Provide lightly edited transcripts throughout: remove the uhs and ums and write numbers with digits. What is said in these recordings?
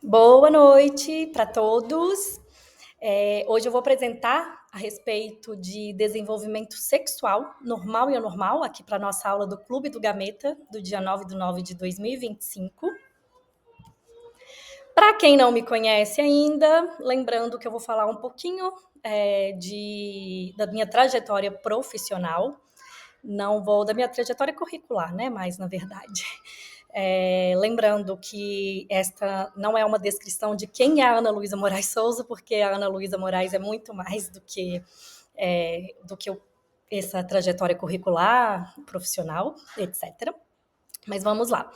Boa noite para todos. Hoje eu vou apresentar a respeito de desenvolvimento sexual normal e anormal, aqui para a nossa aula do Clube do Gameta, do dia 9/9 de 2025. Para quem não me conhece ainda, lembrando que eu vou falar um pouquinho da minha trajetória profissional, não vou da minha trajetória curricular, né? Mas, na verdade. Lembrando que esta não é uma descrição de quem é a Ana Luísa Moraes Souza, porque a Ana Luísa Moraes é muito mais do que essa trajetória curricular, profissional, etc. Mas vamos lá.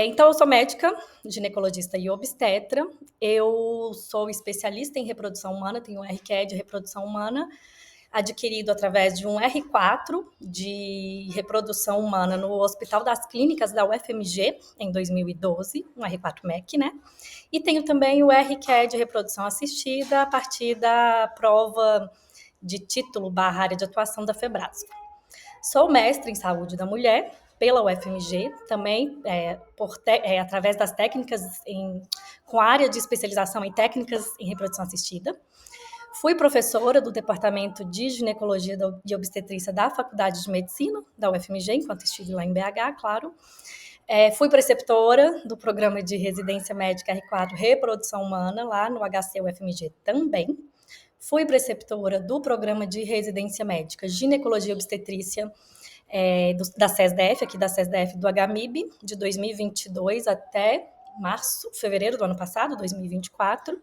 Então, eu sou médica, ginecologista e obstetra. Eu sou especialista em reprodução humana, tenho um RQE de reprodução humana, adquirido através de um R4 de reprodução humana no Hospital das Clínicas da UFMG, em 2012, um R4-MEC, né? E tenho também o RQE de reprodução assistida a partir da prova de título / área de atuação da Febrasco. Sou mestre em saúde da mulher pela UFMG, também através das técnicas com área de especialização em técnicas em reprodução assistida. Fui professora do Departamento de Ginecologia e Obstetrícia da Faculdade de Medicina, da UFMG, enquanto estive lá em BH, claro. Fui preceptora do Programa de Residência Médica R4 Reprodução Humana, lá no HC UFMG também. Fui preceptora do Programa de Residência Médica Ginecologia e Obstetrícia da CESDF, aqui da CESDF do HMIB, de 2022 até fevereiro do ano passado, 2024.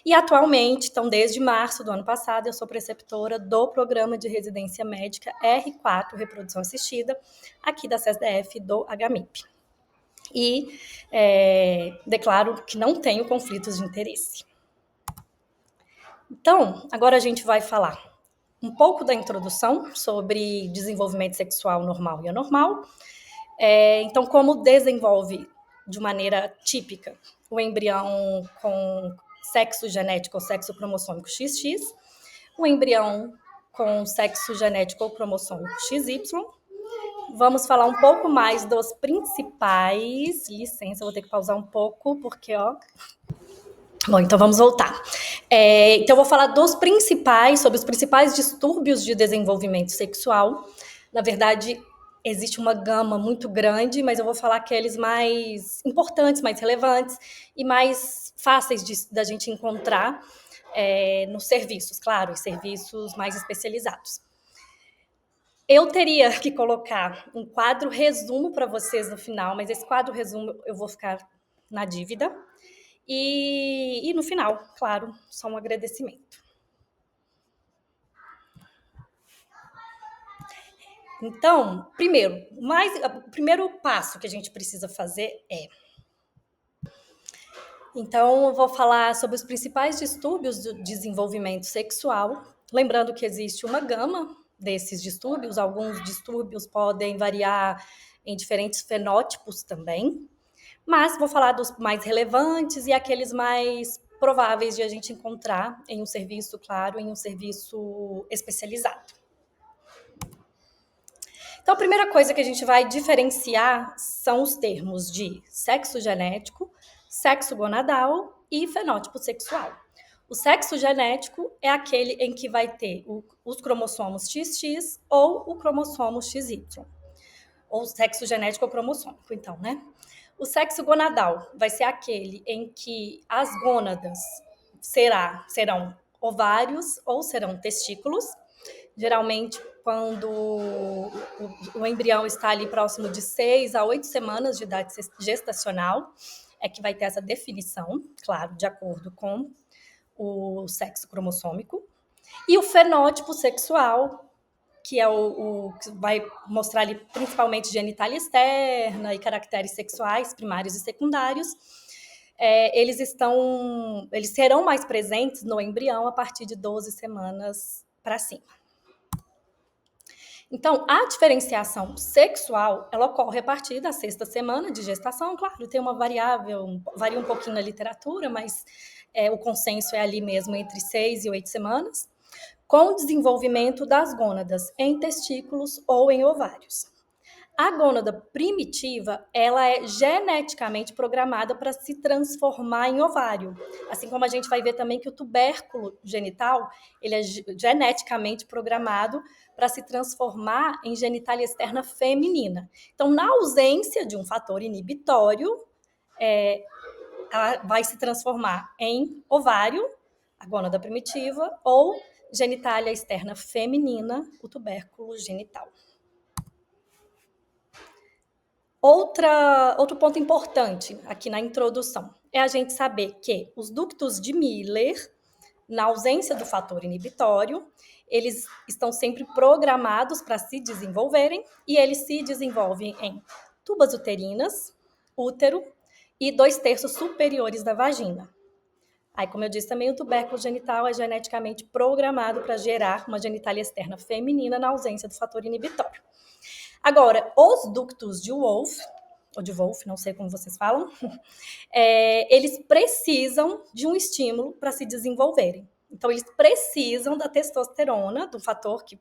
E atualmente, então desde março do ano passado, eu sou preceptora do Programa de Residência Médica R4 Reprodução Assistida, aqui da CESDF do HMIP. E declaro que não tenho conflitos de interesse. Então, agora a gente vai falar um pouco da introdução sobre desenvolvimento sexual normal e anormal. Então, como desenvolve de maneira típica o embrião com sexo genético ou sexo cromossômico XX, o embrião com sexo genético ou cromossômico XY. Vamos falar um pouco mais dos principais... Licença, eu vou ter que pausar um pouco, porque, Bom, então vamos voltar. Então, eu vou falar sobre os principais distúrbios de desenvolvimento sexual. Na verdade, existe uma gama muito grande, mas eu vou falar aqueles mais importantes, mais relevantes e mais fáceis da gente encontrar nos serviços, claro, os serviços mais especializados. Eu teria que colocar um quadro resumo para vocês no final, mas esse quadro resumo eu vou ficar na dívida. E no final, claro, só um agradecimento. Então, o primeiro passo que a gente precisa fazer Então, eu vou falar sobre os principais distúrbios do desenvolvimento sexual, lembrando que existe uma gama desses distúrbios, alguns distúrbios podem variar em diferentes fenótipos também, mas vou falar dos mais relevantes e aqueles mais prováveis de a gente encontrar em um serviço, claro, em um serviço especializado. Então, a primeira coisa que a gente vai diferenciar são os termos de sexo genético, sexo gonadal e fenótipo sexual. O sexo genético é aquele em que vai ter os cromossomos XX ou o cromossomo XY. Ou sexo genético ou cromossômico, então, né? O sexo gonadal vai ser aquele em que as gônadas serão ovários ou serão testículos. Geralmente, quando o embrião está ali próximo de 6 a 8 semanas de idade gestacional, é que vai ter essa definição, claro, de acordo com o sexo cromossômico. E o fenótipo sexual, que é o que vai mostrar ali principalmente genitália externa e caracteres sexuais primários e secundários, eles serão mais presentes no embrião a partir de 12 semanas para cima. Então, a diferenciação sexual, ela ocorre a partir da 6ª semana de gestação. Claro, tem uma variável, varia um pouquinho na literatura, mas o consenso é ali mesmo entre 6 e 8 semanas, com o desenvolvimento das gônadas em testículos ou em ovários. A gônada primitiva, ela é geneticamente programada para se transformar em ovário. Assim como a gente vai ver também que o tubérculo genital, ele é geneticamente programado para se transformar em genitália externa feminina. Então, na ausência de um fator inibitório, ela vai se transformar em ovário, a gônada primitiva, ou genitália externa feminina, o tubérculo genital. Outro ponto importante aqui na introdução é a gente saber que os ductos de Miller, na ausência do fator inibitório, eles estão sempre programados para se desenvolverem e eles se desenvolvem em tubas uterinas, útero e 2/3 superiores da vagina. Aí, como eu disse também, o tubérculo genital é geneticamente programado para gerar uma genitália externa feminina na ausência do fator inibitório. Agora, os ductos de Wolff, ou de Wolff, não sei como vocês falam, eles precisam de um estímulo para se desenvolverem. Então, eles precisam da testosterona, do fator que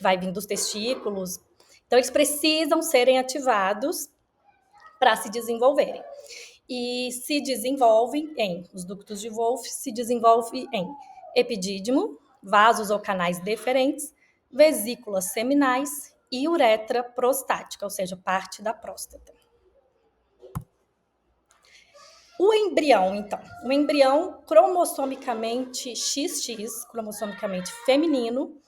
vai vir dos testículos. Então, eles precisam serem ativados para se desenvolverem. E se desenvolvem os ductos de Wolff se desenvolvem em epidídimo, vasos ou canais deferentes, vesículas seminais e uretra prostática, ou seja, parte da próstata. O embrião, então. O embrião cromossomicamente XX, cromossomicamente feminino,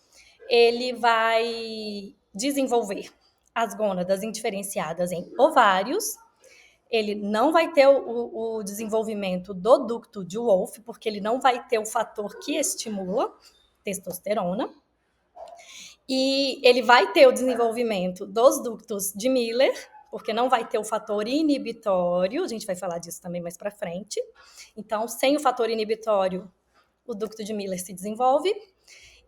ele vai desenvolver as gônadas indiferenciadas em ovários. Ele não vai ter o desenvolvimento do ducto de Wolff, porque ele não vai ter o fator que estimula testosterona. E ele vai ter o desenvolvimento dos ductos de Miller, porque não vai ter o fator inibitório, a gente vai falar disso também mais para frente. Então, sem o fator inibitório, o ducto de Miller se desenvolve.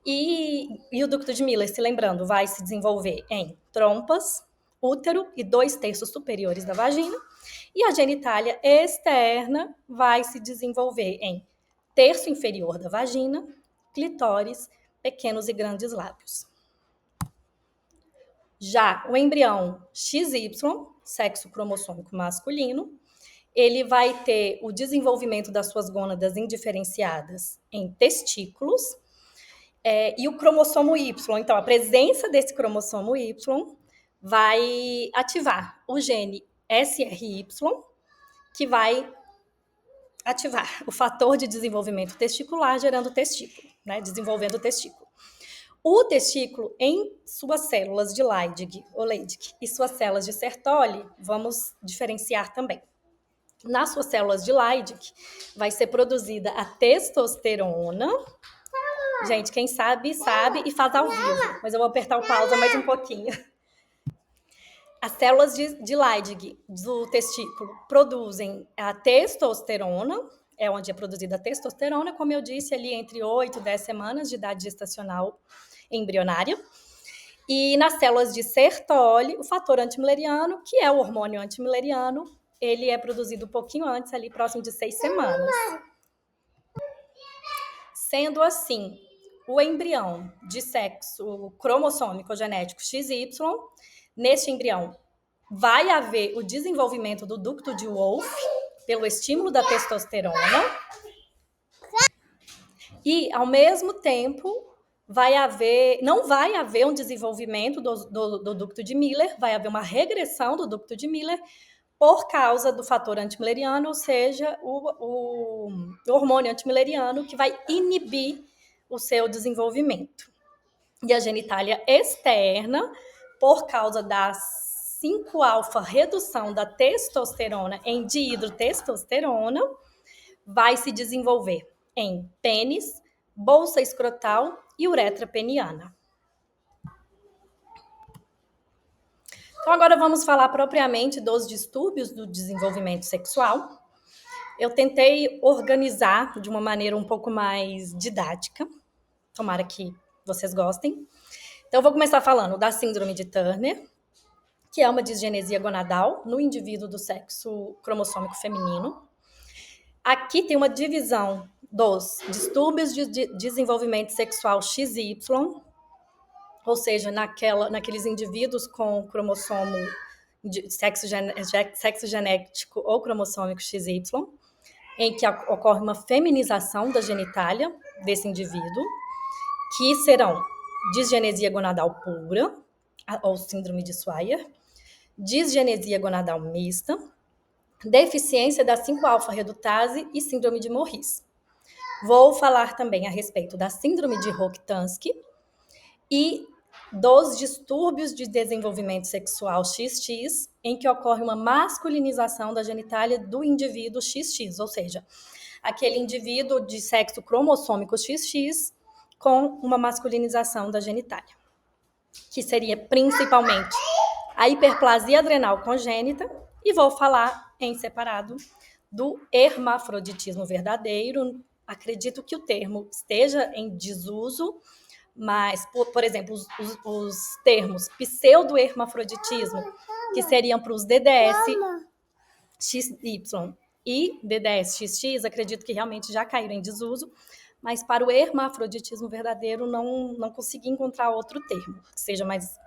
E o ducto de Miller, se lembrando, vai se desenvolver em trompas, útero e 2/3 superiores da vagina. E a genitália externa vai se desenvolver em terço inferior da vagina, clitóris, pequenos e grandes lábios. Já o embrião XY, sexo cromossômico masculino, ele vai ter o desenvolvimento das suas gônadas indiferenciadas em testículos, e o cromossomo Y. Então, a presença desse cromossomo Y vai ativar o gene SRY, que vai ativar o fator de desenvolvimento testicular, gerando testículo, desenvolvendo o testículo. O testículo, em suas células de Leydig ou Leydig e suas células de Sertoli, vamos diferenciar também. Nas suas células de Leydig, vai ser produzida a testosterona. Gente, quem sabe, sabe e faz ao vivo. Mas eu vou apertar o pausa mais um pouquinho. As células de Leydig do testículo produzem a testosterona, é onde é produzida a testosterona, como eu disse, ali entre 8 e 10 semanas de idade gestacional embrionária. E nas células de Sertoli, o fator antimileriano, que é o hormônio antimileriano, ele é produzido um pouquinho antes, ali próximo de 6 semanas. Sendo assim, o embrião de sexo cromossômico genético XY, neste embrião, vai haver o desenvolvimento do ducto de Wolff pelo estímulo da testosterona e, ao mesmo tempo, não vai haver um desenvolvimento do ducto de Miller, vai haver uma regressão do ducto de Miller por causa do fator antimileriano, ou seja, o hormônio antimileriano que vai inibir o seu desenvolvimento. E a genitália externa, por causa da 5-alfa redução da testosterona em dihidrotestosterona, vai se desenvolver em pênis, bolsa escrotal e uretra peniana. Então, agora vamos falar propriamente dos distúrbios do desenvolvimento sexual. Eu tentei organizar de uma maneira um pouco mais didática. Tomara que vocês gostem. Então, eu vou começar falando da síndrome de Turner, que é uma disgenesia gonadal no indivíduo do sexo cromossômico feminino. Aqui tem uma divisão dos distúrbios de desenvolvimento sexual XY, ou seja, naqueles indivíduos com cromossomo de sexo genético ou cromossômico XY, em que ocorre uma feminização da genitália desse indivíduo, que serão disgenesia gonadal pura, ou síndrome de Swyer, disgenesia gonadal mista, deficiência da 5-alfa-redutase e síndrome de Morris. Vou falar também a respeito da síndrome de Rokitansky e dos distúrbios de desenvolvimento sexual XX, em que ocorre uma masculinização da genitália do indivíduo XX, ou seja, aquele indivíduo de sexo cromossômico XX com uma masculinização da genitália, que seria principalmente a hiperplasia adrenal congênita, e vou falar em separado do hermafroditismo verdadeiro. Acredito que o termo esteja em desuso, mas, por exemplo, os termos pseudo-hermafroditismo, que seriam para os DDS XY e DDS XX, acredito que realmente já caíram em desuso, mas para o hermafroditismo verdadeiro não consegui encontrar outro termo que seja mais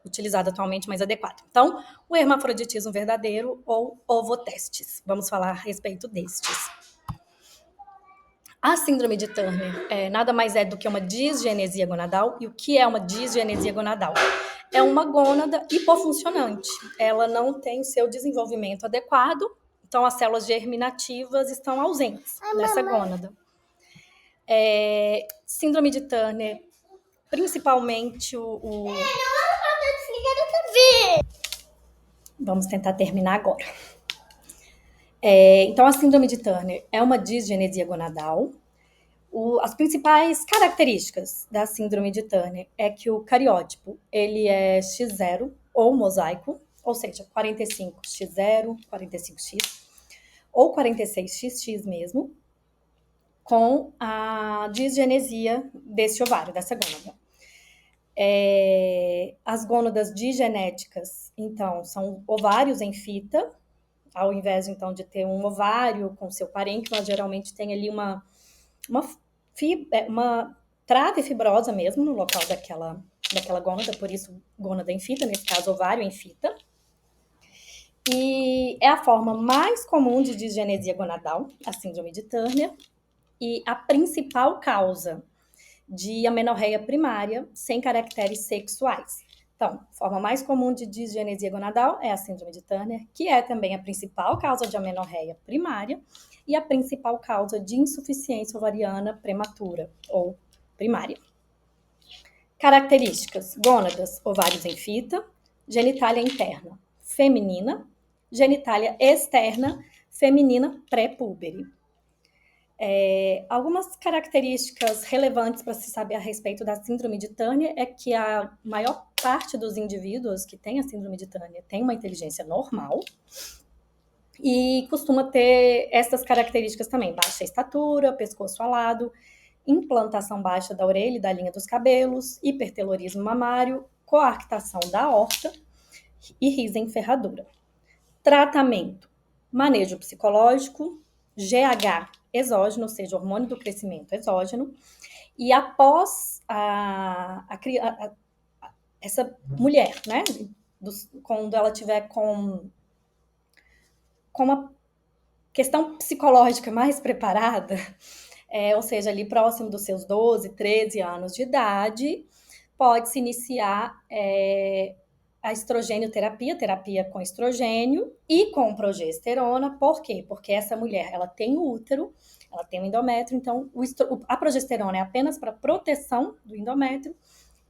utilizado atualmente, mais adequado. Então, o hermafroditismo verdadeiro ou ovotestes. Vamos falar a respeito destes. A síndrome de Turner nada mais é do que uma disgenesia gonadal. E o que é uma disgenesia gonadal? É uma gônada hipofuncionante. Ela não tem o seu desenvolvimento adequado, então as células germinativas estão ausentes nessa gônada. Síndrome de Turner, principalmente Vamos tentar terminar agora. Então, a síndrome de Turner é uma disgenesia gonadal. As principais características da síndrome de Turner é que o cariótipo ele é X0 ou mosaico, ou seja, 45X0, 45X ou 46XX mesmo, com a disgenesia desse ovário, dessa gônada. As gônadas digenéticas, então, são ovários em fita, ao invés, então, de ter um ovário com seu parênquima, geralmente tem ali uma trave fibrosa mesmo no local daquela gônada, por isso gônada em fita, nesse caso, ovário em fita. E é a forma mais comum de disgenesia gonadal, a síndrome de Turner, e a principal causa de amenorreia primária sem caracteres sexuais. Então, a forma mais comum de disgenesia gonadal é a síndrome de Turner, que é também a principal causa de amenorreia primária e a principal causa de insuficiência ovariana prematura ou primária. Características: gônadas, ovários em fita, genitália interna feminina, genitália externa feminina pré-púbere. Algumas características relevantes para se saber a respeito da síndrome de Turner é que a maior parte dos indivíduos que têm a síndrome de Turner tem uma inteligência normal e costuma ter essas características também: baixa estatura, pescoço alado, implantação baixa da orelha e da linha dos cabelos, hipertelorismo mamário, coarctação da aorta e riso em ferradura. Tratamento: manejo psicológico, GH exógeno, ou seja, hormônio do crescimento exógeno, e após essa mulher, né, quando ela tiver com uma questão psicológica mais preparada, ou seja, ali próximo dos seus 12, 13 anos de idade, pode-se iniciar a estrogênio-terapia, terapia com estrogênio e com progesterona. Por quê? Porque essa mulher, ela tem o útero, ela tem o endométrio, então a progesterona é apenas para proteção do endométrio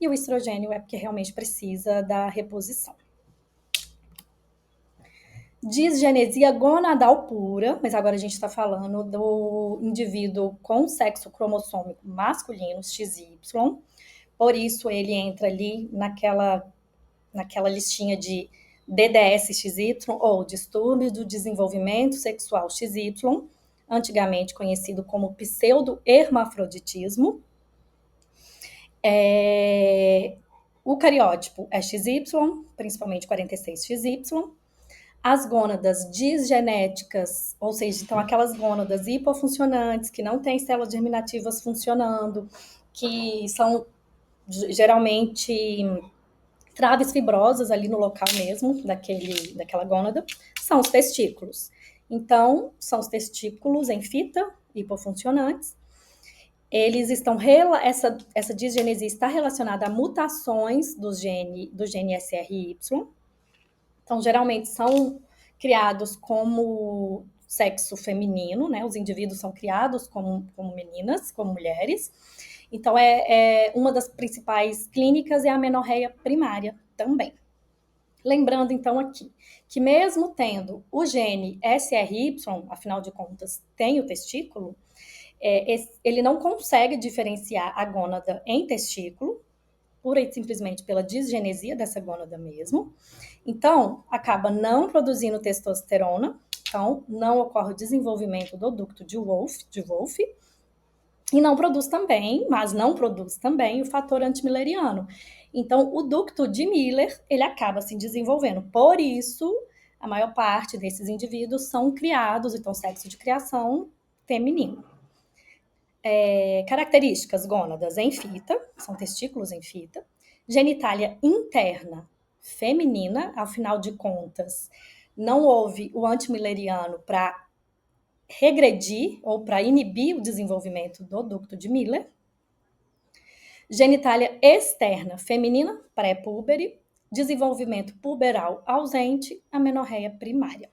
e o estrogênio é porque realmente precisa da reposição. Disgenesia gonadal pura, mas agora a gente está falando do indivíduo com sexo cromossômico masculino, XY, por isso ele entra ali naquela listinha de DDS XY ou distúrbio do desenvolvimento sexual XY, antigamente conhecido como pseudo-hermafroditismo. O cariótipo é XY, principalmente 46XY. As gônadas disgenéticas, ou seja, então aquelas gônadas hipofuncionantes, que não têm células germinativas funcionando, que são geralmente traves fibrosas ali no local mesmo, daquela gônada, são os testículos. Então, são os testículos em fita, hipofuncionantes. Eles estão essa disgenesia está relacionada a mutações do gene SRY. Então, geralmente são criados como sexo feminino, né? Os indivíduos são criados como meninas, como mulheres. Então, uma das principais clínicas é a amenorreia primária também. Lembrando, então, aqui, que mesmo tendo o gene SRY, afinal de contas, tem o testículo, ele não consegue diferenciar a gônada em testículo, pura e simplesmente pela disgenesia dessa gônada mesmo. Então, acaba não produzindo testosterona, então não ocorre o desenvolvimento do ducto de Wolff, e não produz também o fator antimilleriano. Então, o ducto de Miller, ele acaba se desenvolvendo. Por isso, a maior parte desses indivíduos são criados, então, sexo de criação feminino. Características: gônadas em fita, são testículos em fita, genitália interna feminina, afinal de contas, não houve o antimilleriano para regredir ou para inibir o desenvolvimento do ducto de Miller. Genitália externa feminina, pré-púbere, desenvolvimento puberal ausente, amenorreia primária.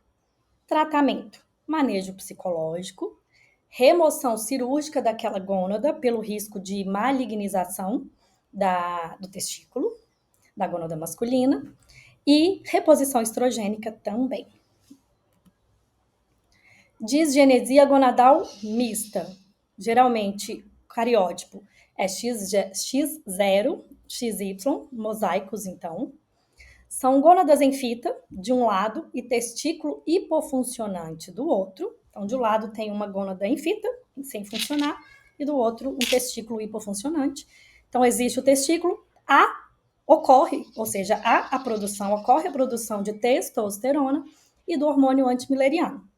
Tratamento: manejo psicológico, remoção cirúrgica daquela gônada pelo risco de malignização do testículo, da gônada masculina, e reposição estrogênica também. Disgenesia gonadal mista, geralmente cariótipo é X0, XY, mosaicos então. São gônadas em fita, de um lado, e testículo hipofuncionante do outro. Então, de um lado tem uma gônada em fita, sem funcionar, e do outro um testículo hipofuncionante. Então, existe o testículo, ocorre a produção de testosterona e do hormônio antimilleriano.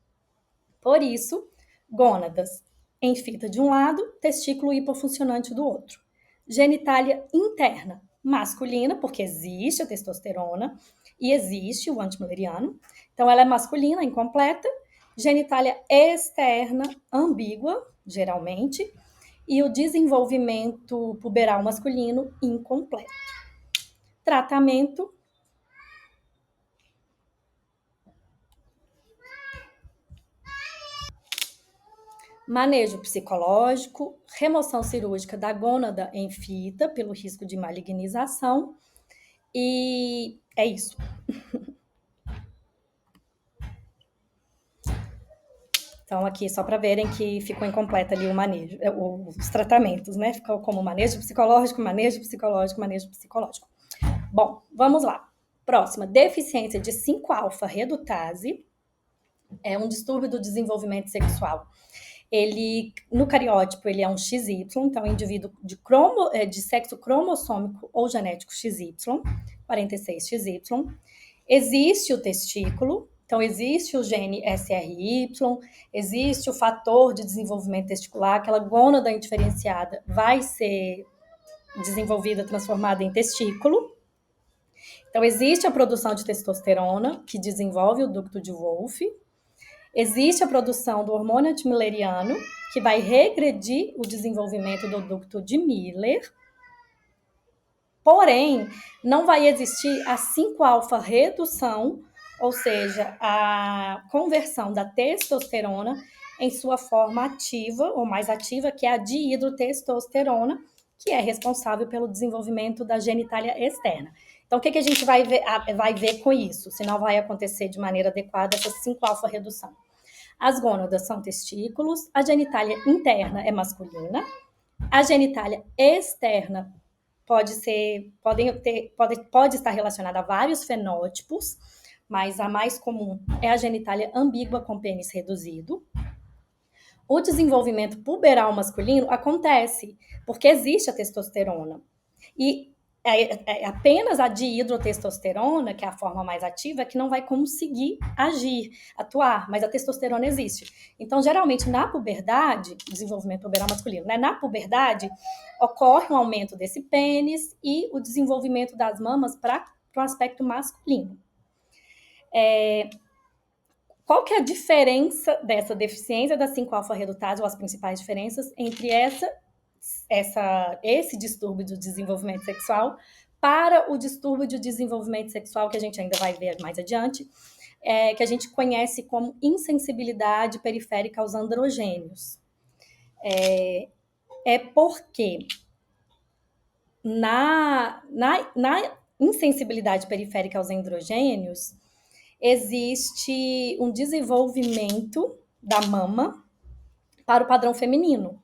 Por isso, gônadas em fita de um lado, testículo hipofuncionante do outro. Genitália interna masculina, porque existe a testosterona e existe o antimilleriano. Então, ela é masculina, incompleta. Genitália externa ambígua, geralmente. E o desenvolvimento puberal masculino incompleto. Tratamento: manejo psicológico, remoção cirúrgica da gônada em fita pelo risco de malignização, e é isso. Então, aqui, só para verem que ficou incompleta ali o manejo, os tratamentos, né? Ficou como manejo psicológico, manejo psicológico, manejo psicológico. Bom, vamos lá. Próxima: deficiência de 5-alfa-redutase. É um distúrbio do desenvolvimento sexual. Ele, no cariótipo, ele é um XY, então é um indivíduo de sexo cromossômico ou genético XY, 46XY. Existe o testículo, então existe o gene SRY, existe o fator de desenvolvimento testicular, aquela gônada indiferenciada vai ser desenvolvida, transformada em testículo. Então existe a produção de testosterona, que desenvolve o ducto de Wolff. Existe a produção do hormônio antimilleriano, que vai regredir o desenvolvimento do ducto de Miller. Porém, não vai existir a 5-alfa-redução, ou seja, a conversão da testosterona em sua forma ativa, ou mais ativa, que é a dihidrotestosterona, que é responsável pelo desenvolvimento da genitália externa. Então, o que a gente vai ver com isso? Se não vai acontecer de maneira adequada essa 5-alfa-redução. As gônadas são testículos, a genitália interna é masculina, a genitália externa pode estar relacionada a vários fenótipos, mas a mais comum é a genitália ambígua com pênis reduzido. O desenvolvimento puberal masculino acontece porque existe a testosterona. E apenas a dihidrotestosterona, que é a forma mais ativa, que não vai conseguir agir, atuar, mas a testosterona existe. Então, geralmente, na puberdade, desenvolvimento puberal masculino, né? Na puberdade, ocorre um aumento desse pênis e o desenvolvimento das mamas para o aspecto masculino. Qual que é a diferença dessa deficiência da 5-alfa-redutase, ou as principais diferenças, entre esse distúrbio do desenvolvimento sexual para o distúrbio de desenvolvimento sexual, que a gente ainda vai ver mais adiante, que a gente conhece como insensibilidade periférica aos androgênios. Porque na insensibilidade periférica aos androgênios, existe um desenvolvimento da mama para o padrão feminino.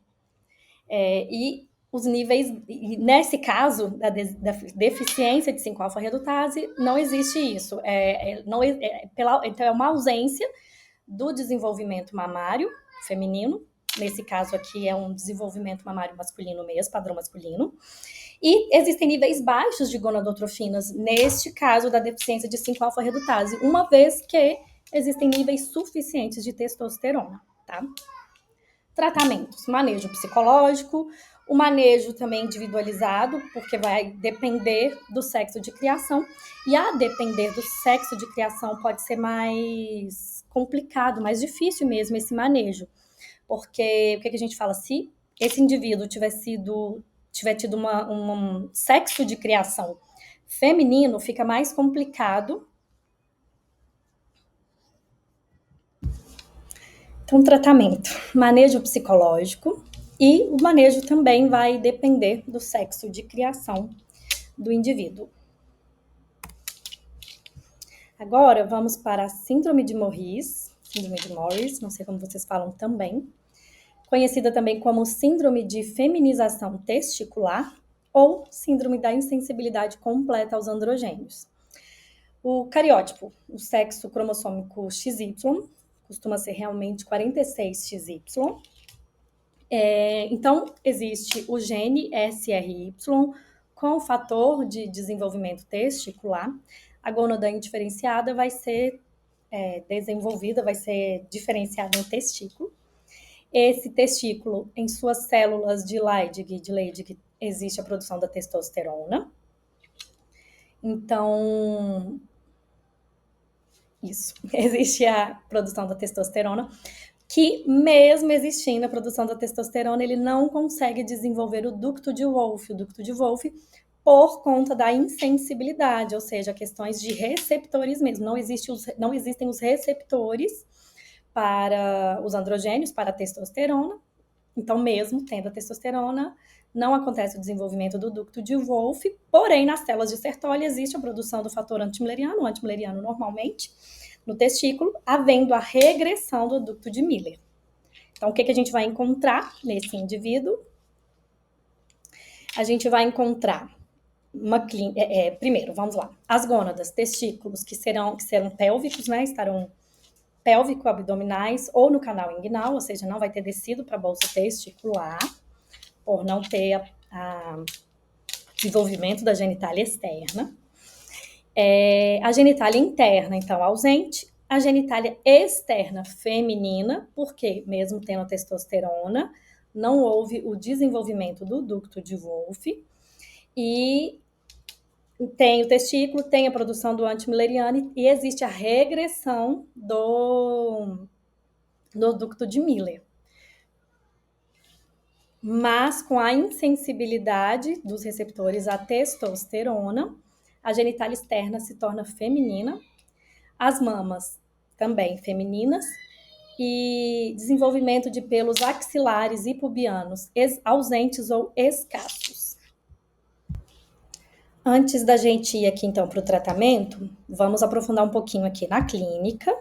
E os níveis, nesse caso da deficiência de 5-alfa-redutase, não existe isso. Então, é uma ausência do desenvolvimento mamário feminino. Nesse caso aqui é um desenvolvimento mamário masculino mesmo, padrão masculino. E existem níveis baixos de gonadotrofinas, neste caso da deficiência de 5-alfa-redutase, uma vez que existem níveis suficientes de testosterona, tá? Tratamentos, manejo psicológico, o manejo também individualizado, porque vai depender do sexo de criação, e a depender do sexo de criação pode ser mais complicado, mais difícil mesmo esse manejo, porque o que a gente fala, se esse indivíduo tiver tido um sexo de criação feminino, fica mais complicado. Então, tratamento, manejo psicológico, e o manejo também vai depender do sexo de criação do indivíduo. Agora, vamos para a síndrome de Morris, não sei como vocês falam também, conhecida também como síndrome de feminização testicular ou síndrome da insensibilidade completa aos androgênios. O cariótipo, o sexo cromossômico XY, costuma ser realmente 46XY. Então, existe o gene SRY com o fator de desenvolvimento testicular. A gônada indiferenciada vai ser desenvolvida, vai ser diferenciada no testículo. Esse testículo, em suas células de Leydig, existe a produção da testosterona. Então, isso, existe a produção da testosterona, que mesmo existindo a produção da testosterona, ele não consegue desenvolver o ducto de Wolff. O ducto de Wolff, por conta da insensibilidade, ou seja, questões de receptores mesmo. Não existem os receptores para os androgênios, para a testosterona. Então, mesmo tendo a testosterona, não acontece o desenvolvimento do ducto de Wolff, porém, nas células de Sertoli existe a produção do fator antimileriano, o antimileriano normalmente, no testículo, havendo a regressão do ducto de Miller. Então, o que a gente vai encontrar nesse indivíduo? A gente vai encontrar primeiro, vamos lá, as gônadas, testículos que serão pélvicos, né? Estarão pélvico-abdominais ou no canal inguinal, ou seja, não vai ter descido para a bolsa testicular, por não ter desenvolvimento da genitália externa. A genitália interna, então, ausente. A genitália externa feminina, porque mesmo tendo a testosterona, não houve o desenvolvimento do ducto de Wolff. E tem o testículo, tem a produção do antimilleriano e existe a regressão do ducto de Miller. Mas com a insensibilidade dos receptores à testosterona, a genitália externa se torna feminina, as mamas também femininas, e desenvolvimento de pelos axilares e pubianos ausentes ou escassos. Antes da gente ir aqui, então, para o tratamento, vamos aprofundar um pouquinho aqui na clínica.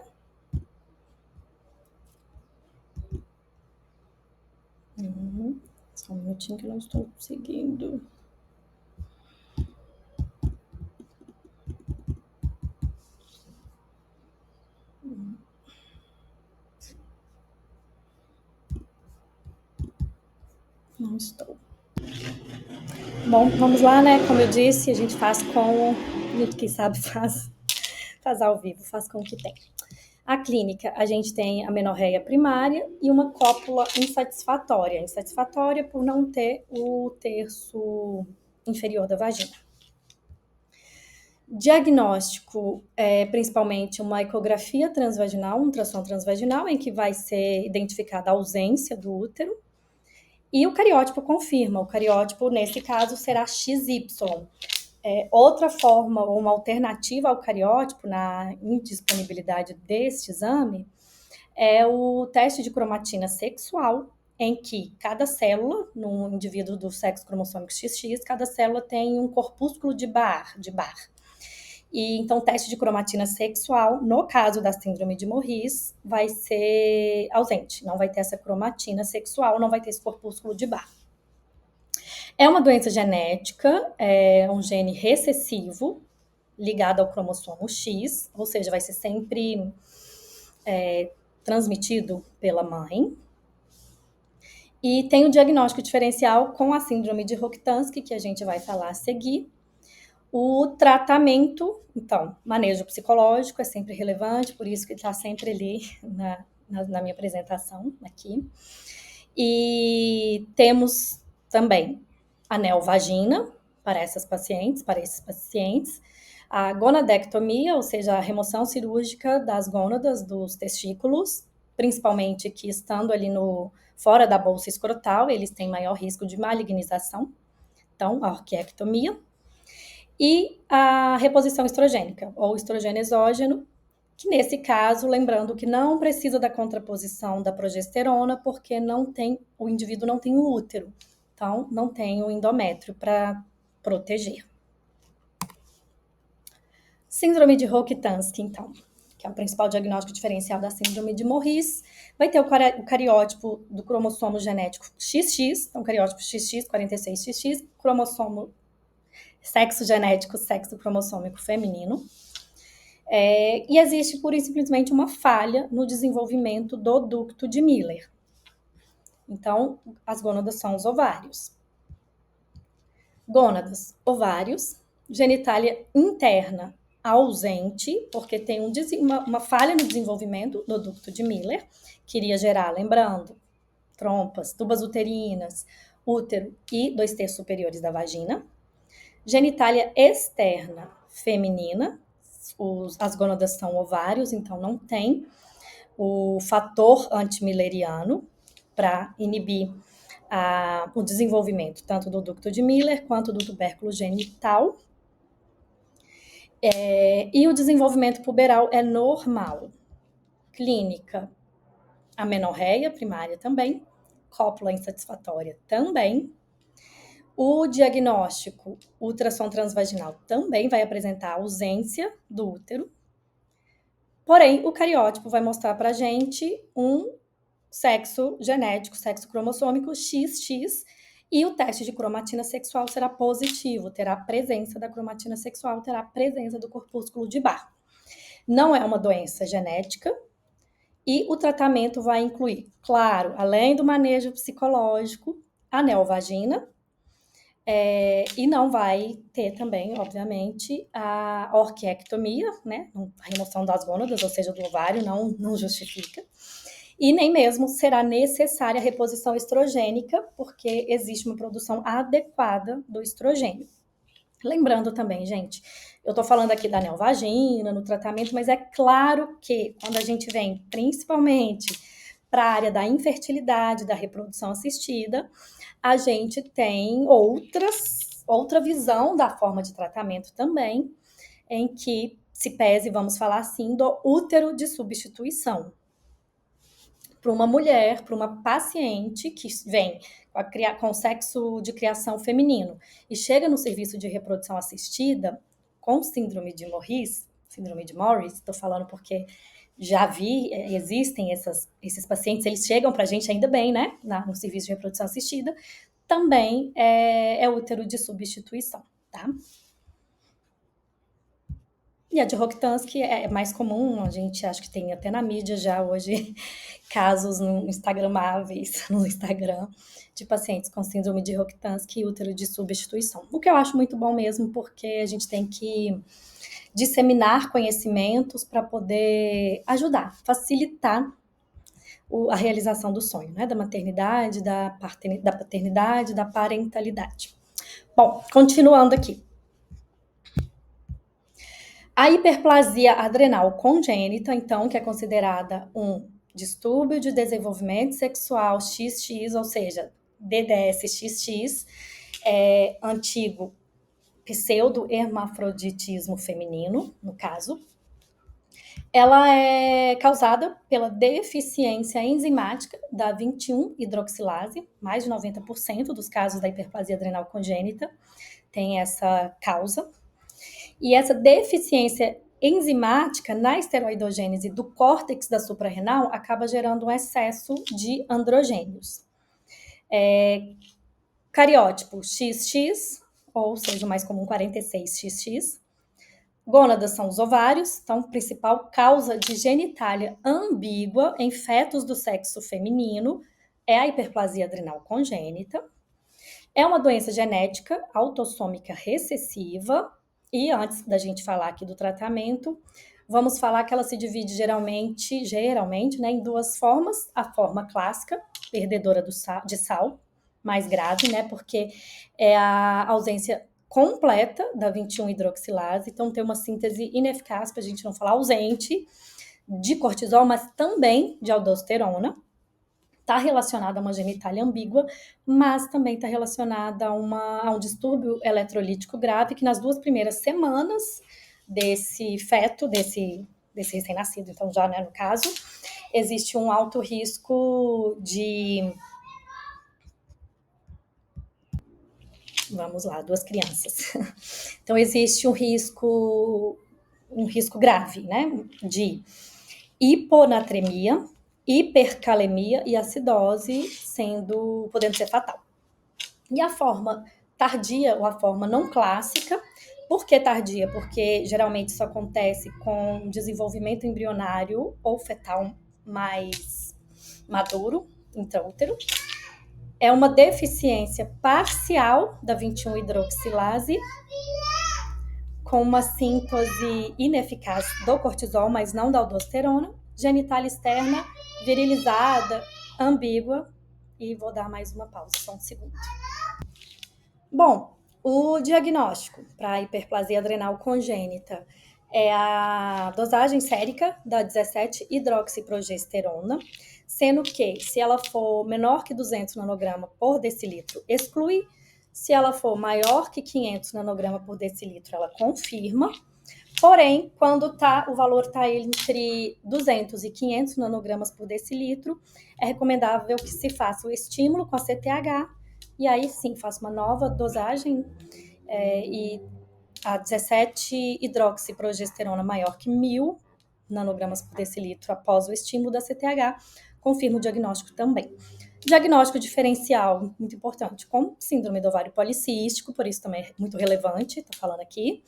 Só um minutinho que eu não estou conseguindo. Não estou. Bom, vamos lá, né? Como eu disse, a gente faz com... Quem sabe faz ao vivo, faz com o que tem. A clínica, a gente tem a menorreia primária e uma cópula insatisfatória. Insatisfatória por não ter o terço inferior da vagina. Diagnóstico é principalmente uma ecografia transvaginal, um ultrassom transvaginal, em que vai ser identificada a ausência do útero. E o cariótipo confirma. O cariótipo, nesse caso, será XY. Outra forma ou uma alternativa ao cariótipo na indisponibilidade deste exame é o teste de cromatina sexual, em que cada célula, num indivíduo do sexo cromossômico XX, cada célula tem um corpúsculo de Barr. E então, o teste de cromatina sexual, no caso da síndrome de Morris, vai ser ausente. Não vai ter essa cromatina sexual, não vai ter esse corpúsculo de Barr. É uma doença genética, é um gene recessivo ligado ao cromossomo X, ou seja, vai ser sempre transmitido pela mãe. E tem o diagnóstico diferencial com a síndrome de Rokitansky, que a gente vai falar a seguir. O tratamento, então, manejo psicológico é sempre relevante, por isso que está sempre ali na minha apresentação aqui. E temos também a neovagina para esses pacientes, a gonadectomia, ou seja, a remoção cirúrgica das gônadas dos testículos, principalmente que estando ali fora da bolsa escrotal, eles têm maior risco de malignização, então a orquiectomia. E a reposição estrogênica, ou estrogênio exógeno, que nesse caso, lembrando que não precisa da contraposição da progesterona, porque o indivíduo não tem o útero, então não tem o endométrio para proteger. Síndrome de Rokitansky, então, que é o principal diagnóstico diferencial da síndrome de Morris, vai ter o cariótipo do cromossomo genético XX, então cariótipo XX, 46XX, cromossomo sexo genético, sexo cromossômico feminino. E existe pura e simplesmente uma falha no desenvolvimento do ducto de Miller. Então, as gônadas são os ovários. Gônadas, ovários, genitália interna ausente, porque tem uma falha no desenvolvimento do ducto de Miller, que iria gerar, lembrando, trompas, tubas uterinas, útero e 2/3 superiores da vagina. Genitália externa feminina, as gônadas são ovários, então não tem o fator antimilleriano para inibir o desenvolvimento tanto do ducto de Miller quanto do tubérculo genital. E o desenvolvimento puberal é normal. Clínica, a menorreia primária também, cópula insatisfatória também. O diagnóstico, ultrassom transvaginal, também vai apresentar ausência do útero. Porém, o cariótipo vai mostrar pra gente um sexo genético, sexo cromossômico XX, e o teste de cromatina sexual será positivo, terá a presença da cromatina sexual, terá a presença do corpúsculo de Barr. Não é uma doença genética, e o tratamento vai incluir, claro, além do manejo psicológico, a neovagina, e não vai ter também, obviamente, a orquiectomia, né? A remoção das gônadas, ou seja, do ovário, não justifica. E nem mesmo será necessária a reposição estrogênica, porque existe uma produção adequada do estrogênio. Lembrando também, gente, eu tô falando aqui da neovagina, no tratamento, mas é claro que quando a gente vem principalmente para a área da infertilidade, da reprodução assistida, a gente tem outra visão da forma de tratamento também, em que se pese, vamos falar assim, do útero de substituição. Para uma mulher, para uma paciente que vem com sexo de criação feminino e chega no serviço de reprodução assistida com síndrome de Morris, estou falando porque já vi, existem esses pacientes, eles chegam para a gente ainda bem, né, no serviço de reprodução assistida, também é útero de substituição, tá? E a de Rokitansky é mais comum, a gente acha que tem até na mídia já hoje casos no instagramáveis, no Instagram, de pacientes com síndrome de Rokitansky e útero de substituição. O que eu acho muito bom mesmo, porque a gente tem que disseminar conhecimentos para poder ajudar, facilitar a realização do sonho, né? Da maternidade, da paternidade, da parentalidade. Bom, continuando aqui. A hiperplasia adrenal congênita, então, que é considerada um distúrbio de desenvolvimento sexual XX, ou seja, DDS-XX, antigo pseudo-hermafroditismo feminino, no caso. Ela é causada pela deficiência enzimática da 21-hidroxilase, mais de 90% dos casos da hiperplasia adrenal congênita tem essa causa. E essa deficiência enzimática na esteroidogênese do córtex da suprarrenal acaba gerando um excesso de androgênios. Cariótipo XX, ou seja, o mais comum 46XX. Gônadas são os ovários, então, principal causa de genitália ambígua em fetos do sexo feminino é a hiperplasia adrenal congênita. É uma doença genética autossômica recessiva. E antes da gente falar aqui do tratamento, vamos falar que ela se divide geralmente, né, em duas formas. A forma clássica, perdedora de sal, mais grave, né, porque é a ausência completa da 21-hidroxilase, então tem uma síntese ineficaz, para a gente não falar ausente, de cortisol, mas também de aldosterona. Está relacionada a uma genitália ambígua, mas também está relacionada a um distúrbio eletrolítico grave, que nas 2 primeiras semanas desse feto, desse recém-nascido, então já, né, no caso, existe um alto risco de... Vamos lá, 2 crianças. Então, existe um risco grave, né, de hiponatremia, hipercalemia e acidose, podendo ser fatal. E a forma tardia, ou a forma não clássica, por que tardia? Porque geralmente isso acontece com desenvolvimento embrionário ou fetal mais maduro, intraútero. É uma deficiência parcial da 21-hidroxilase, com uma síntese ineficaz do cortisol, mas não da aldosterona, genitália externa, virilizada, ambígua, e vou dar mais uma pausa, só um segundo. Bom, o diagnóstico para a hiperplasia adrenal congênita é a dosagem sérica da 17-hidroxiprogesterona, sendo que, se ela for menor que 200 nanograma por decilitro, exclui. Se ela for maior que 500 nanograma por decilitro, ela confirma. Porém, quando o valor está entre 200 e 500 nanogramas por decilitro, é recomendável que se faça o estímulo com a CTH, e aí sim, faça uma nova dosagem, e a 17-hidroxiprogesterona maior que 1.000 nanogramas por decilitro após o estímulo da CTH, confirma o diagnóstico também. Diagnóstico diferencial, muito importante, com síndrome do ovário policístico, por isso também é muito relevante, estou falando aqui,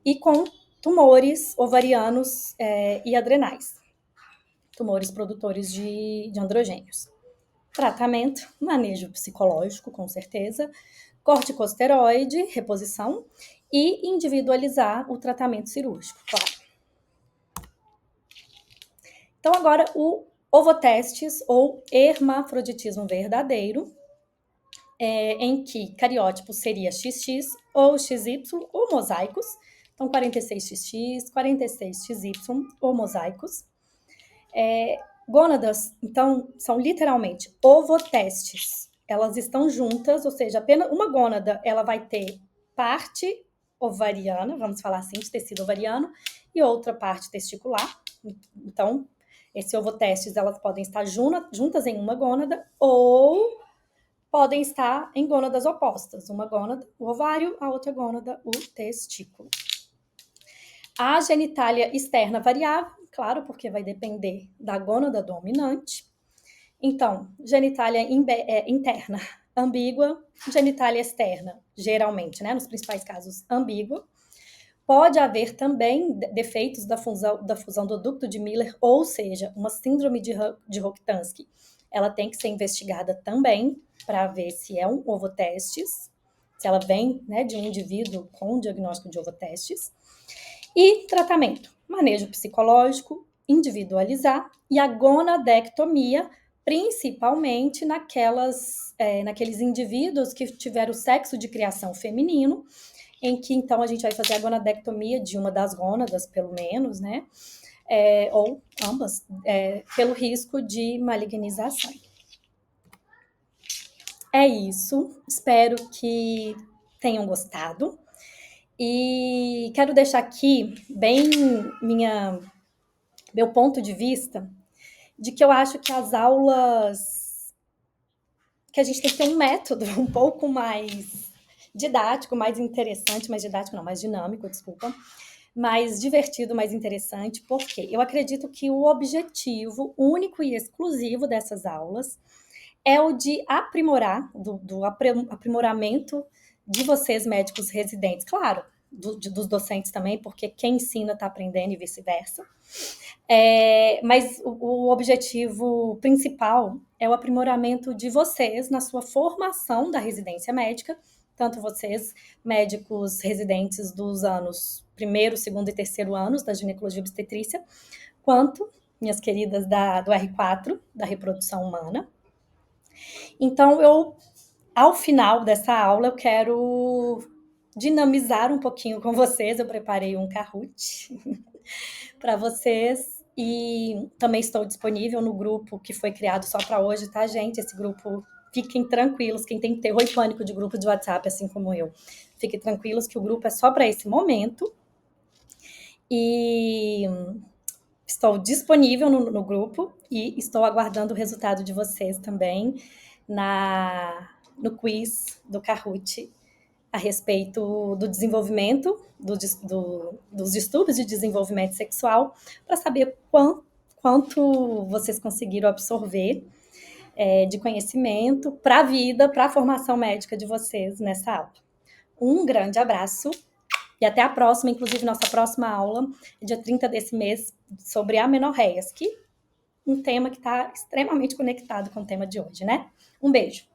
e com tumores ovarianos e adrenais, tumores produtores de androgênios. Tratamento, manejo psicológico, com certeza, corticosteroide, reposição, e individualizar o tratamento cirúrgico, claro. Então, agora o ovotestes ou hermafroditismo verdadeiro, em que cariótipo seria XX ou XY ou mosaicos. Então, 46XX, 46XY ou mosaicos. Gônadas, então, são literalmente ovotestes. Elas estão juntas, ou seja, apenas uma gônada ela vai ter parte ovariana, vamos falar assim, de tecido ovariano, e outra parte testicular. Então, esses ovotestes, elas podem estar juntas em uma gônada ou podem estar em gônadas opostas. Uma gônada, o ovário, a outra gônada, o testículo. A genitália externa variável, claro, porque vai depender da gônada dominante. Então, genitália interna ambígua, genitália externa, geralmente, né, nos principais casos, ambígua. Pode haver também defeitos da fusão do ducto de Miller, ou seja, uma síndrome de Rokitansky. Ela tem que ser investigada também para ver se é um ovotestes, se ela vem, né, de um indivíduo com diagnóstico de ovotestes. E tratamento, manejo psicológico, individualizar, e a gonadectomia, principalmente naqueles indivíduos que tiveram sexo de criação feminino, em que então a gente vai fazer a gonadectomia de uma das gônadas, pelo menos, né? Ou ambas, pelo risco de malignização. É isso, espero que tenham gostado. E quero deixar aqui bem meu ponto de vista de que eu acho que as aulas, que a gente tem que ter um método um pouco mais didático, mais interessante, mais didático não, mais dinâmico, desculpa, mais divertido, mais interessante, porque eu acredito que o objetivo único e exclusivo dessas aulas é o de aprimorar, do aprimoramento de vocês, médicos residentes. Claro, dos docentes também, porque quem ensina está aprendendo e vice-versa. Mas o objetivo principal é o aprimoramento de vocês na sua formação da residência médica, tanto vocês, médicos residentes dos anos 1º, 2º e 3º anos da ginecologia e obstetrícia, quanto minhas queridas do R4, da reprodução humana. Então, ao final dessa aula, eu quero dinamizar um pouquinho com vocês. Eu preparei um Kahoot para vocês e também estou disponível no grupo que foi criado só para hoje, tá, gente? Esse grupo, fiquem tranquilos, quem tem terror e pânico de grupo de WhatsApp, assim como eu, fiquem tranquilos que o grupo é só para esse momento. E estou disponível no grupo e estou aguardando o resultado de vocês também no quiz do Kahoot a respeito do desenvolvimento, dos distúrbios de desenvolvimento sexual, para saber quanto vocês conseguiram absorver de conhecimento para a vida, para a formação médica de vocês nessa aula. Um grande abraço e até a próxima. Inclusive, nossa próxima aula é dia 30 desse mês, sobre amenorreias, que um tema que está extremamente conectado com o tema de hoje, né? Um beijo!